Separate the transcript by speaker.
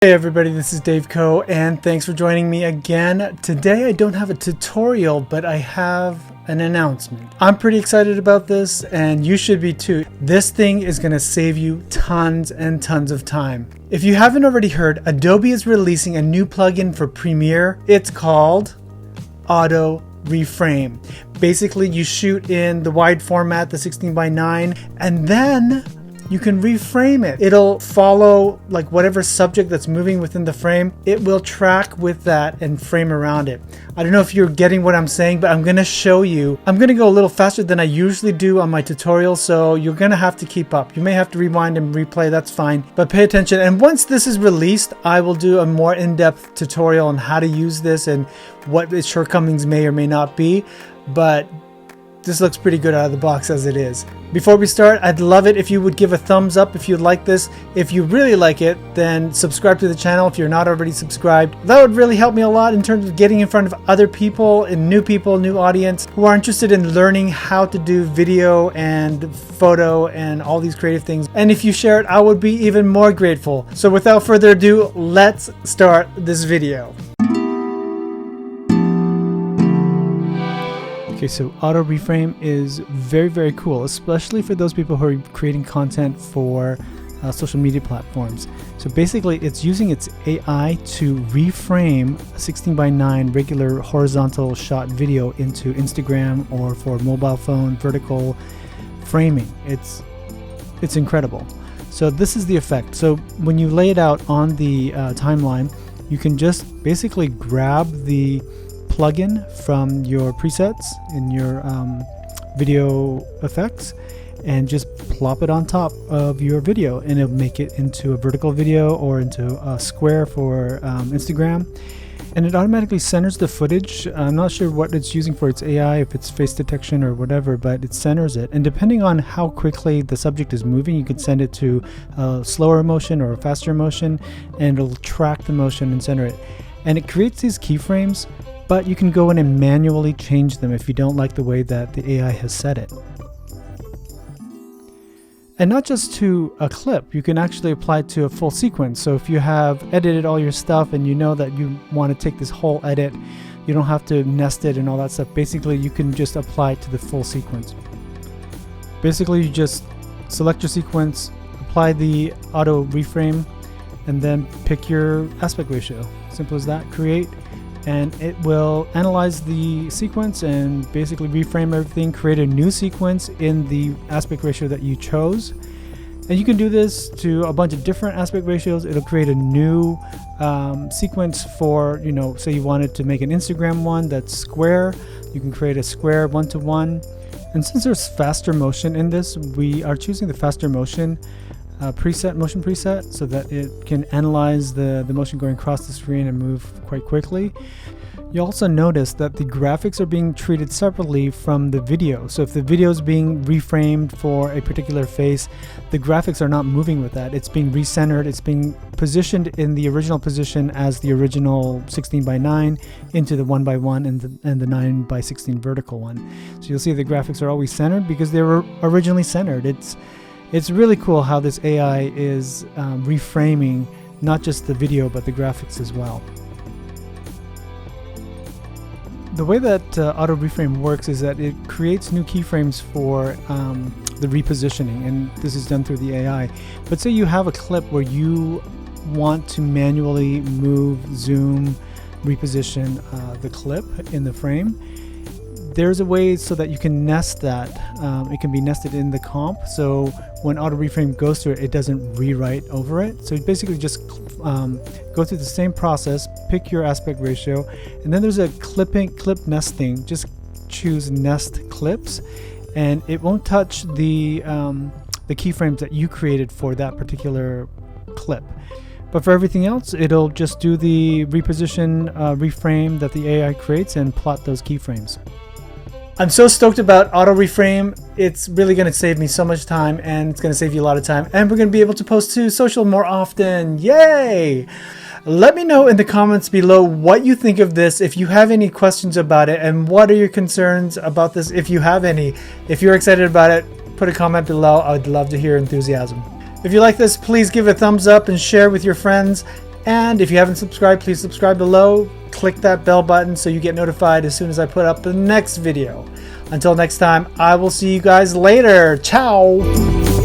Speaker 1: Hey everybody, this is Dave Coe and thanks for joining me again. Today I don't have a tutorial, but I have an announcement. I'm pretty excited about this and you should be too. This thing is going to save you tons and tons of time. If you haven't already heard, Adobe is releasing a new plugin for Premiere. It's called Auto Reframe. Basically you shoot in the wide format, the 16:9, and then you can reframe it. It'll follow like whatever subject that's moving within the frame. It will track with that and frame around it. I don't know if you're getting what I'm saying, but I'm gonna show you. I'm gonna go a little faster than I usually do on my tutorial, so you're gonna have to keep up. You may have to rewind and replay, that's fine, but pay attention. And once this is released, I will do a more in-depth tutorial on how to use this and what its shortcomings may or may not be. But this looks pretty good out of the box as it is. Before we start, I'd love it if you would give a thumbs up if you like this. If you really like it, then subscribe to the channel if you're not already subscribed. That would really help me a lot in terms of getting in front of other people, new audience who are interested in learning how to do video and photo and all these creative things. And if you share it, I would be even more grateful. So without further ado, let's start this video. Okay, so Auto Reframe is very cool, especially for those people who are creating content for social media platforms. So basically it's using its AI to reframe a 16:9 regular horizontal shot video into Instagram or for mobile phone vertical framing. It's incredible. So this is the effect. So when you lay it out on the timeline, you can just basically grab the plugin from your presets in your video effects and just plop it on top of your video, and it'll make it into a vertical video or into a square for Instagram, and it automatically centers the footage. I'm not sure what it's using for its AI, if it's face detection or whatever, but it centers it, and depending on how quickly the subject is moving, you could send it to a slower motion or a faster motion, and it'll track the motion and center it. And it creates these keyframes, but you can go in and manually change them if you don't like the way that the AI has set it. And not just to a clip, you can actually apply it to a full sequence. So if you have edited all your stuff and you know that you want to take this whole edit, you don't have to nest it and all that stuff. Basically, you can just apply it to the full sequence. Basically, you just select your sequence, apply the auto reframe, and then pick your aspect ratio. Simple as that, create. And it will analyze the sequence and basically reframe everything, create a new sequence in the aspect ratio that you chose. And you can do this to a bunch of different aspect ratios. It'll create a new sequence for, say you wanted to make an Instagram one that's square. You can create a square 1:1. And since there's faster motion in this, we are choosing the faster motion motion preset, so that it can analyze the motion going across the screen and move quite quickly. You also notice that the graphics are being treated separately from the video. So if the video is being reframed for a particular face, the graphics are not moving with that. It's being recentered. It's being positioned in the original position as the original 16:9 into the 1:1 and the 9:16 vertical one. So you'll see the graphics are always centered because they were originally centered. It's really cool how this AI is reframing not just the video but the graphics as well. The way that Auto Reframe works is that it creates new keyframes for the repositioning, and this is done through the AI. But say you have a clip where you want to manually move, zoom, reposition the clip in the frame. There's a way so that you can nest that. It can be nested in the comp, so when Auto Reframe goes through it, it doesn't rewrite over it. So you basically just go through the same process, pick your aspect ratio, and then there's a clip nesting. Just choose nest clips, and it won't touch the keyframes that you created for that particular clip. But for everything else, it'll just do the reposition reframe that the AI creates and plot those keyframes. I'm so stoked about Auto Reframe. It's really going to save me so much time, and it's going to save you a lot of time. And we're going to be able to post to social more often. Yay! Let me know in the comments below what you think of this, if you have any questions about it, and what are your concerns about this if you have any. If you're excited about it, put a comment below. I would love to hear enthusiasm. If you like this, please give it a thumbs up and share with your friends. And if you haven't subscribed, please subscribe below. Click that bell button so you get notified as soon as I put up the next video. Until next time, I will see you guys later. Ciao!